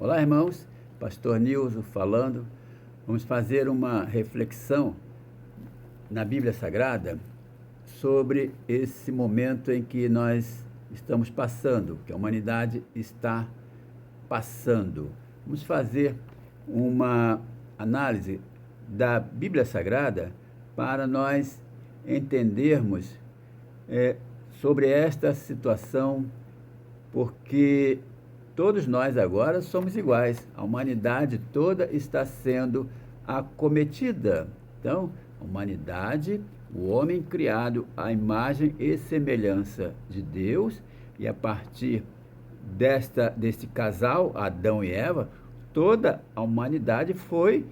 Olá, irmãos. Pastor Nilson falando. Vamos fazer uma reflexão na Bíblia Sagrada sobre esse momento em que nós estamos passando, que a humanidade está passando. Vamos fazer uma análise da Bíblia Sagrada para nós entendermos sobre esta situação, porque todos nós agora somos iguais. A humanidade toda está sendo acometida. Então, a humanidade, o homem criado à imagem e semelhança de Deus, e a partir deste casal, Adão e Eva, toda a humanidade foi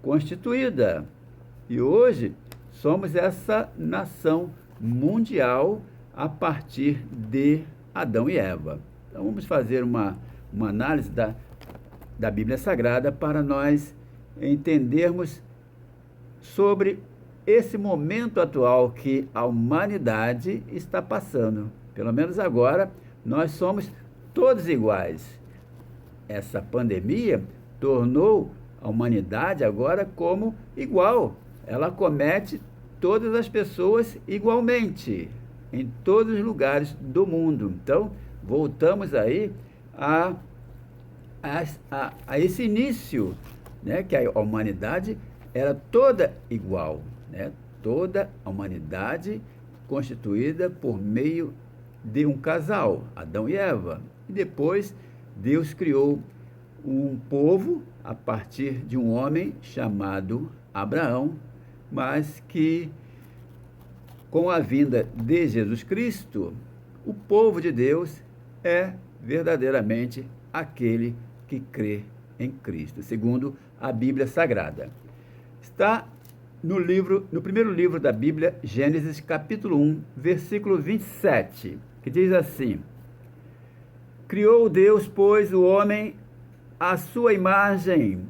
constituída. E hoje somos essa nação mundial a partir de Adão e Eva. Então vamos fazer uma análise da Bíblia Sagrada para nós entendermos sobre esse momento atual que a humanidade está passando. Pelo menos agora nós somos todos iguais. Essa pandemia tornou a humanidade agora como igual. Ela acomete todas as pessoas igualmente, em todos os lugares do mundo. Então, voltamos aí a esse início, né, que a humanidade era toda igual, né? Toda a humanidade constituída por meio de um casal, Adão e Eva. E depois Deus criou um povo a partir de um homem chamado Abraão, mas que com a vinda de Jesus Cristo, o povo de Deus é verdadeiramente aquele que crê em Cristo, segundo a Bíblia Sagrada. Está no primeiro livro da Bíblia, Gênesis capítulo 1, versículo 27, que diz assim: Criou Deus, pois, o homem à sua imagem,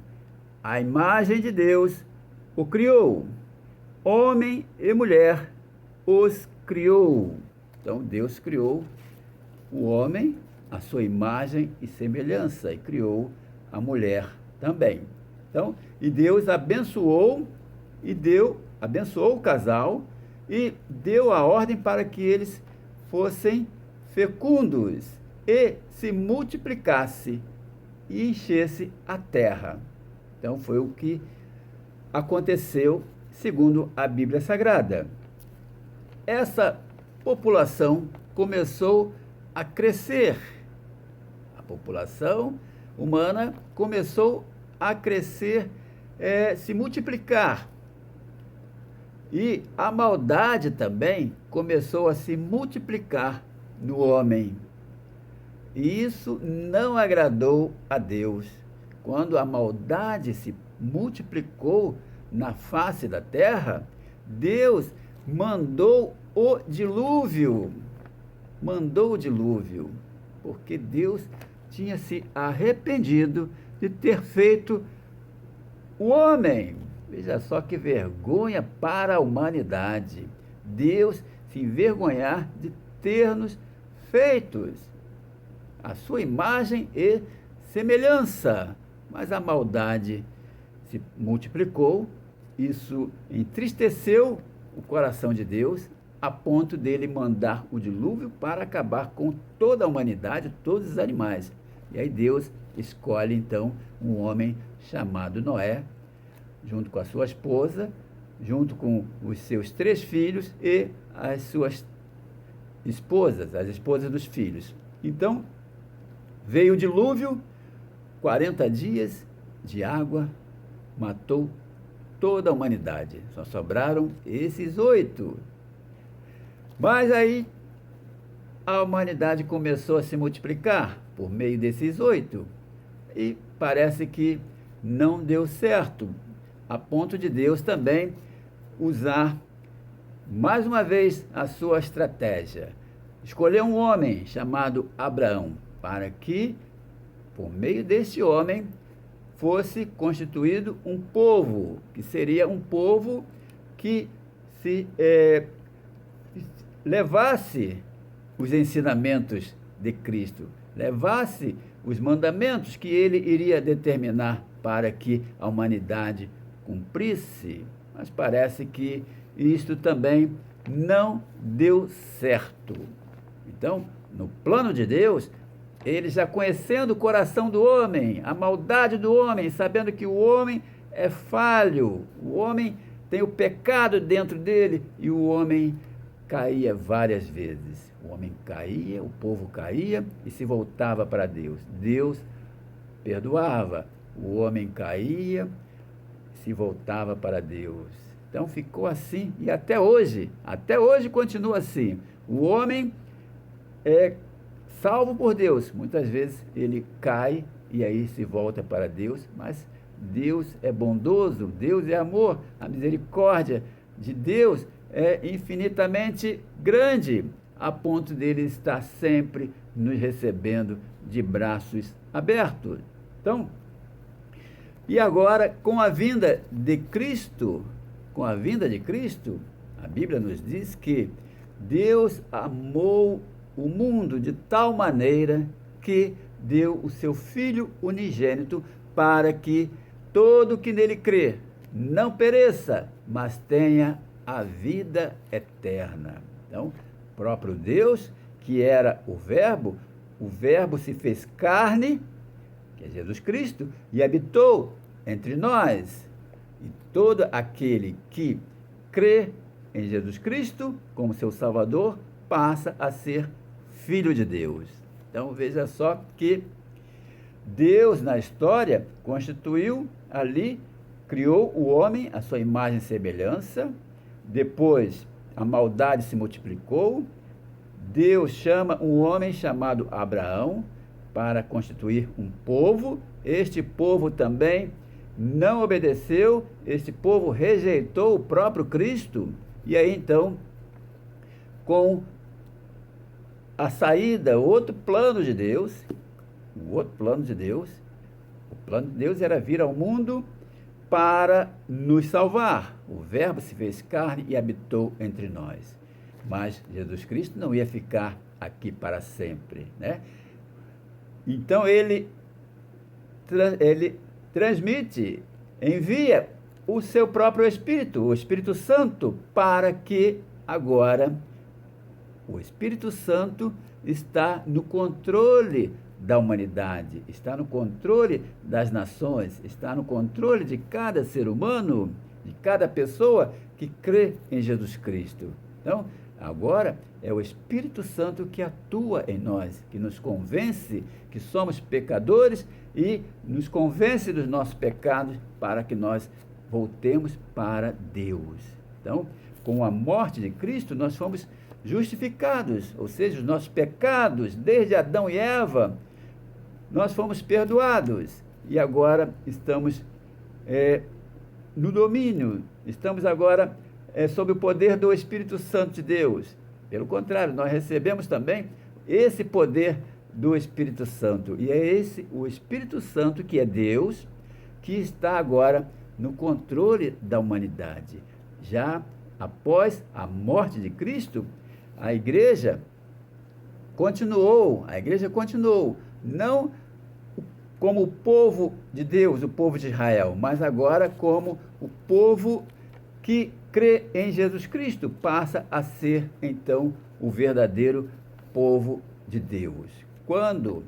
a imagem de Deus o criou, homem e mulher os criou. Então Deus criou o homem à sua imagem e semelhança e criou a mulher também. Então, e Deus abençoou o casal e deu a ordem para que eles fossem fecundos e se multiplicasse e enchesse a terra. Então foi o que aconteceu segundo a Bíblia Sagrada. Essa população começou a crescer. A população humana começou a crescer, se multiplicar. E a maldade também começou a se multiplicar no homem. E isso não agradou a Deus. Quando a maldade se multiplicou na face da terra, Deus mandou o dilúvio. Mandou o dilúvio, porque Deus tinha se arrependido de ter feito o homem. Veja só que vergonha para a humanidade. Deus se envergonhar de ter-nos feitos a sua imagem e semelhança. Mas a maldade se multiplicou, isso entristeceu o coração de Deus, a ponto dele mandar o dilúvio para acabar com toda a humanidade, todos os animais. E aí Deus escolhe então um homem chamado Noé, junto com a sua esposa, junto com os seus 3 filhos e as suas esposas, as esposas dos filhos. Então, veio o dilúvio, 40 dias de água, matou toda a humanidade. Só sobraram esses 8. Mas aí a humanidade começou a se multiplicar por meio desses 8. E parece que não deu certo, a ponto de Deus também usar mais uma vez a sua estratégia. Escolheu um homem chamado Abraão, para que, por meio desse homem, fosse constituído um povo, que seria um povo que se levasse os ensinamentos de Cristo, levasse os mandamentos que ele iria determinar para que a humanidade cumprisse. Mas parece que isto também não deu certo. Então, no plano de Deus, ele já conhecendo o coração do homem, a maldade do homem, sabendo que o homem é falho, o homem tem o pecado dentro dele e o homem caía várias vezes. O homem caía, o povo caía e se voltava para Deus. Deus perdoava. O homem caía, se voltava para Deus. Então ficou assim e até hoje continua assim. O homem é salvo por Deus. Muitas vezes ele cai e aí se volta para Deus, mas Deus é bondoso, Deus é amor, a misericórdia de Deus é infinitamente grande, a ponto dele estar sempre nos recebendo de braços abertos. Então, e agora, com a vinda de Cristo, a Bíblia nos diz que Deus amou o mundo de tal maneira que deu o seu Filho unigênito para que todo que nele crê não pereça, mas tenha a vida eterna. Então, próprio Deus, que era o Verbo se fez carne, que é Jesus Cristo, e habitou entre nós. E todo aquele que crê em Jesus Cristo como seu Salvador passa a ser filho de Deus. Então veja só que Deus na história constituiu ali, criou o homem à sua imagem e semelhança, depois a maldade se multiplicou, Deus chama um homem chamado Abraão para constituir um povo, este povo também não obedeceu, este povo rejeitou o próprio Cristo, e aí então, com a saída, o plano de Deus era vir ao mundo para nos salvar. O Verbo se fez carne e habitou entre nós. Mas Jesus Cristo não ia ficar aqui para sempre, né? Então ele transmite, envia o seu próprio Espírito, o Espírito Santo, para que agora o Espírito Santo está no controle da humanidade, está no controle das nações, está no controle de cada ser humano, de cada pessoa que crê em Jesus Cristo. Então, agora é o Espírito Santo que atua em nós, que nos convence que somos pecadores e nos convence dos nossos pecados para que nós voltemos para Deus. Então, com a morte de Cristo, nós fomos justificados, ou seja, os nossos pecados, desde Adão e Eva, nós fomos perdoados e agora estamos no domínio, estamos agora sob o poder do Espírito Santo de Deus. Pelo contrário, nós recebemos também esse poder do Espírito Santo, e é esse, o Espírito Santo, que é Deus, que está agora no controle da humanidade. Já após a morte de Cristo, a igreja continuou, não como o povo de Deus, o povo de Israel, mas agora como o povo que crê em Jesus Cristo, passa a ser, então, o verdadeiro povo de Deus. Quando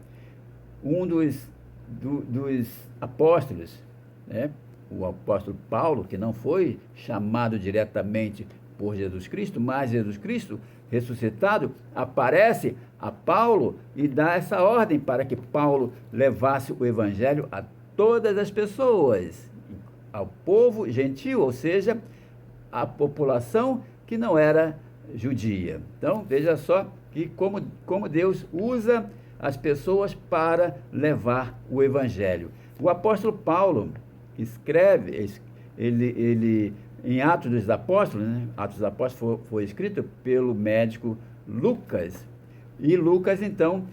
um dos apóstolos, né, o apóstolo Paulo, que não foi chamado diretamente por Jesus Cristo, mas Jesus Cristo ressuscitado aparece a Paulo e dá essa ordem para que Paulo levasse o evangelho a todas as pessoas, ao povo gentil, ou seja, a população que não era judia. Então, veja só que como Deus usa as pessoas para levar o evangelho. O apóstolo Paulo escreve, ele em Atos dos Apóstolos, né? Atos dos Apóstolos foi escrito pelo médico Lucas, e Lucas, então,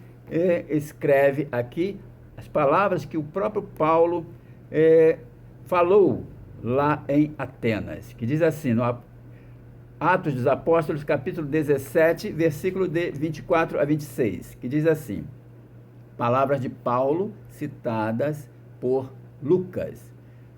escreve aqui as palavras que o próprio Paulo falou lá em Atenas, que diz assim, no Atos dos Apóstolos, capítulo 17, versículo de 24 a 26, que diz assim: Palavras de Paulo citadas por Lucas.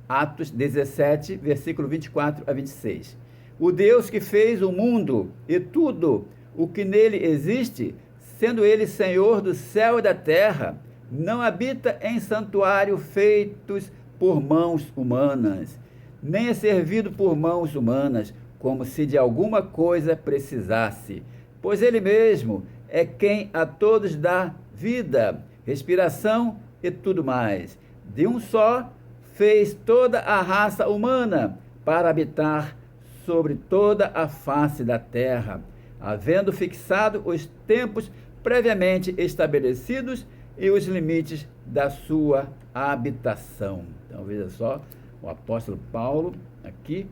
Atos 17, versículo 24 a 26. O Deus que fez o mundo e tudo o que nele existe, sendo ele Senhor do céu e da terra, não habita em santuário feitos por mãos humanas, nem é servido por mãos humanas, como se de alguma coisa precisasse, pois ele mesmo é quem a todos dá vida, respiração e tudo mais. De um só fez toda a raça humana para habitar sobre toda a face da terra, havendo fixado os tempos previamente estabelecidos e os limites da sua habitação. Então, veja só, o apóstolo Paulo, aqui,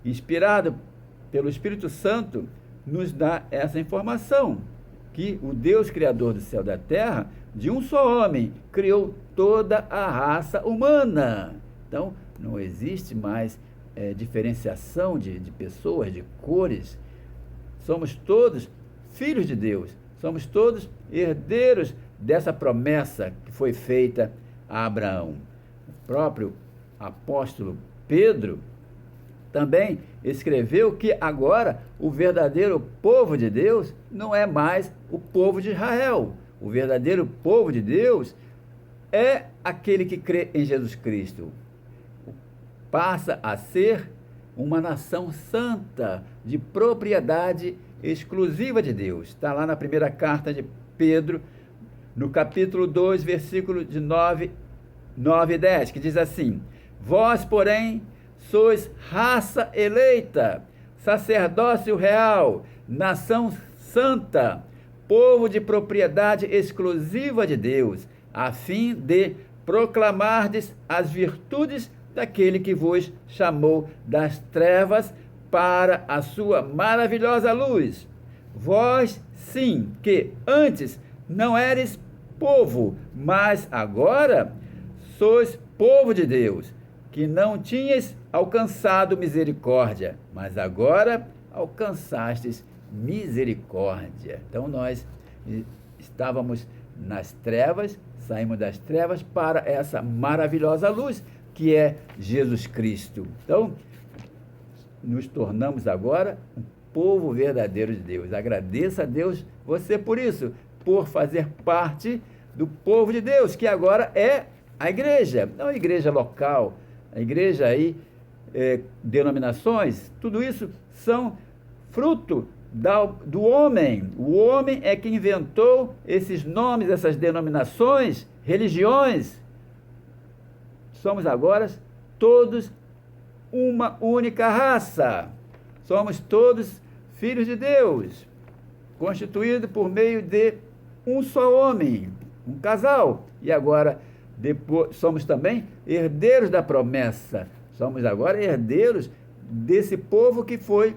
inspirado pelo Espírito Santo, nos dá essa informação, que o Deus Criador do céu e da terra, de um só homem, criou toda a raça humana. Então, não existe mais diferenciação de pessoas, de cores. Somos todos filhos de Deus, somos todos herdeiros dessa promessa que foi feita a Abraão. O próprio apóstolo Pedro também escreveu que agora o verdadeiro povo de Deus não é mais o povo de Israel. O verdadeiro povo de Deus é aquele que crê em Jesus Cristo. Passa a ser uma nação santa, de propriedade exclusiva de Deus. Está lá na primeira carta de Pedro, no capítulo 2, versículo de 9 e 10, que diz assim: Vós, porém, sois raça eleita, sacerdócio real, nação santa, povo de propriedade exclusiva de Deus, a fim de proclamardes as virtudes daquele que vos chamou das trevas para a sua maravilhosa luz. Vós, sim, que antes não eres povo, mas agora sois povo de Deus, que não tinhas alcançado misericórdia, mas agora alcançastes misericórdia. Então nós estávamos nas trevas, saímos das trevas para essa maravilhosa luz, que é Jesus Cristo. Então, nos tornamos agora um povo verdadeiro de Deus. Agradeça a Deus você por isso, por fazer parte do povo de Deus, que agora é a igreja, não a igreja local, a igreja aí, denominações, tudo isso são fruto do homem. O homem é que inventou esses nomes, essas denominações, religiões. Somos agora todos uma única raça. Somos todos filhos de Deus, constituído por meio de um só homem, um casal. E agora, depois, somos também herdeiros da promessa. Somos agora herdeiros desse povo que foi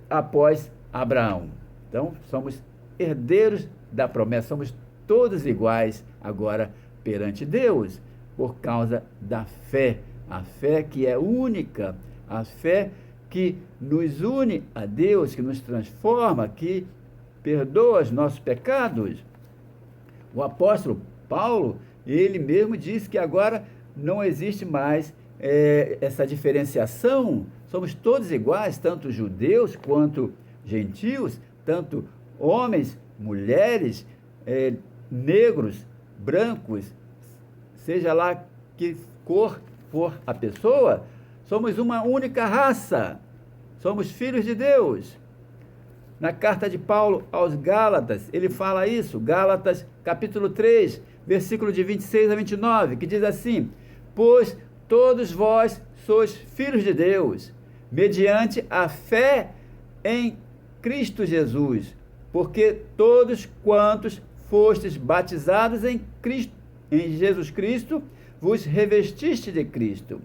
após Abraão. Então, somos herdeiros da promessa. Somos todos iguais agora perante Deus, por causa da fé. A fé que é única, a fé que nos une a Deus, que nos transforma, que perdoa os nossos pecados. O apóstolo Paulo, ele mesmo diz que agora não existe mais essa diferenciação, somos todos iguais, tanto judeus quanto gentios, tanto homens, mulheres, negros, brancos, seja lá que cor for a pessoa, somos uma única raça, somos filhos de Deus. Na carta de Paulo aos Gálatas, ele fala isso, Gálatas capítulo 3, versículo de 26 a 29, que diz assim: Pois todos vós sois filhos de Deus, mediante a fé em Cristo Jesus, porque todos quantos fostes batizados em Jesus Cristo, vos revestiste de Cristo.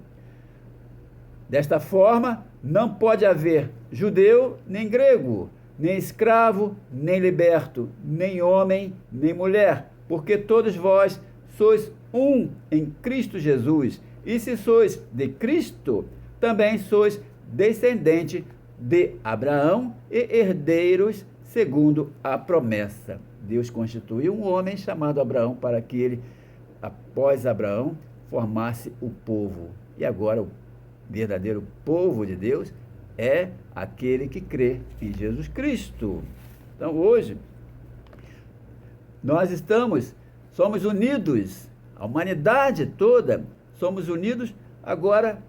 Desta forma, não pode haver judeu nem grego, nem escravo, nem liberto, nem homem, nem mulher, porque todos vós sois um em Cristo Jesus. E se sois de Cristo, também sois descendente de Abraão e herdeiros segundo a promessa. Deus constituiu um homem chamado Abraão para que ele, após Abraão, formasse o povo. E agora o verdadeiro povo de Deus é aquele que crê em Jesus Cristo. Então hoje, nós somos unidos, a humanidade toda, somos unidos agora,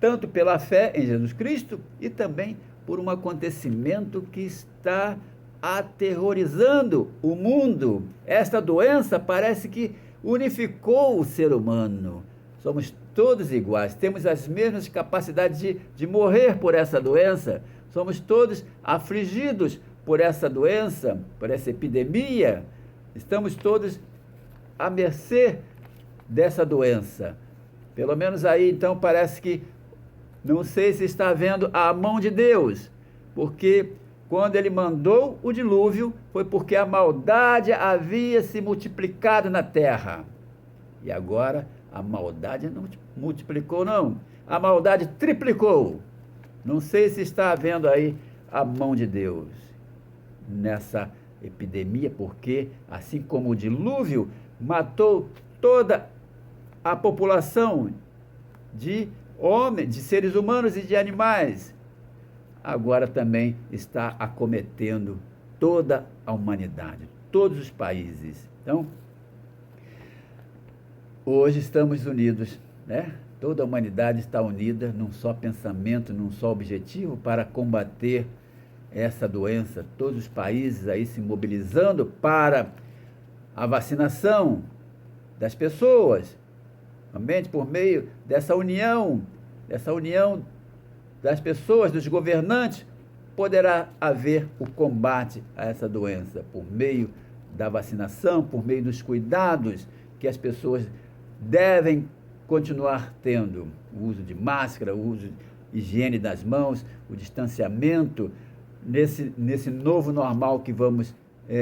tanto pela fé em Jesus Cristo e também por um acontecimento que está aterrorizando o mundo. Esta doença parece que unificou o ser humano. Somos todos iguais, temos as mesmas capacidades de morrer por essa doença. Somos todos afligidos por essa doença, por essa epidemia. Estamos todos à mercê dessa doença. Pelo menos aí, então, parece que, não sei se está vendo a mão de Deus, porque quando ele mandou o dilúvio, foi porque a maldade havia se multiplicado na terra. E agora, a maldade não multiplicou, não. A maldade triplicou. Não sei se está vendo aí a mão de Deus nessa epidemia, porque, assim como o dilúvio matou toda a população de homens, de seres humanos e de animais, agora também está acometendo toda a humanidade, todos os países. Então, hoje estamos unidos, né? Toda a humanidade está unida num só pensamento, num só objetivo para combater essa doença. Todos os países aí se mobilizando para a vacinação das pessoas, somente por meio dessa união das pessoas, dos governantes, poderá haver o combate a essa doença, por meio da vacinação, por meio dos cuidados que as pessoas devem continuar tendo, o uso de máscara, o uso de higiene das mãos, o distanciamento, nesse novo normal que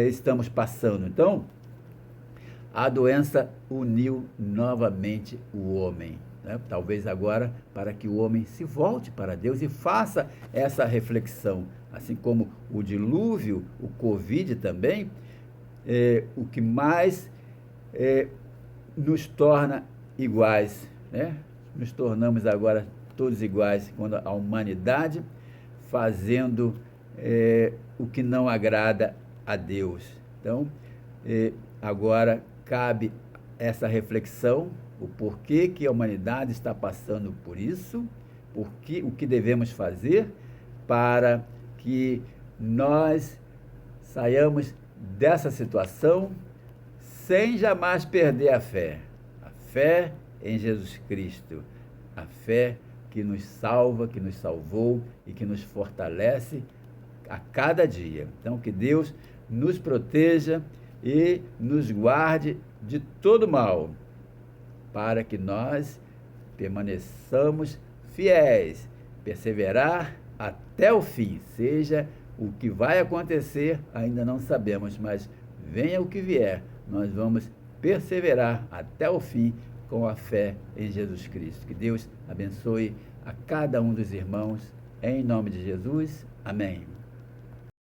estamos passando. Então, a doença uniu novamente o homem, né? Talvez agora para que o homem se volte para Deus e faça essa reflexão, assim como o dilúvio, o Covid também, o que mais nos torna iguais, né? Nos tornamos agora todos iguais, quando a humanidade fazendo o que não agrada a Deus. Então, agora cabe essa reflexão, o porquê que a humanidade está passando por isso, o que devemos fazer para que nós saiamos dessa situação sem jamais perder a fé em Jesus Cristo, a fé que nos salva, que nos salvou e que nos fortalece a cada dia. Então, que Deus nos proteja e nos guarde de todo mal, para que nós permaneçamos fiéis, perseverar até o fim. Seja o que vai acontecer, ainda não sabemos, mas venha o que vier, nós vamos perseverar até o fim com a fé em Jesus Cristo. Que Deus abençoe a cada um dos irmãos, em nome de Jesus. Amém.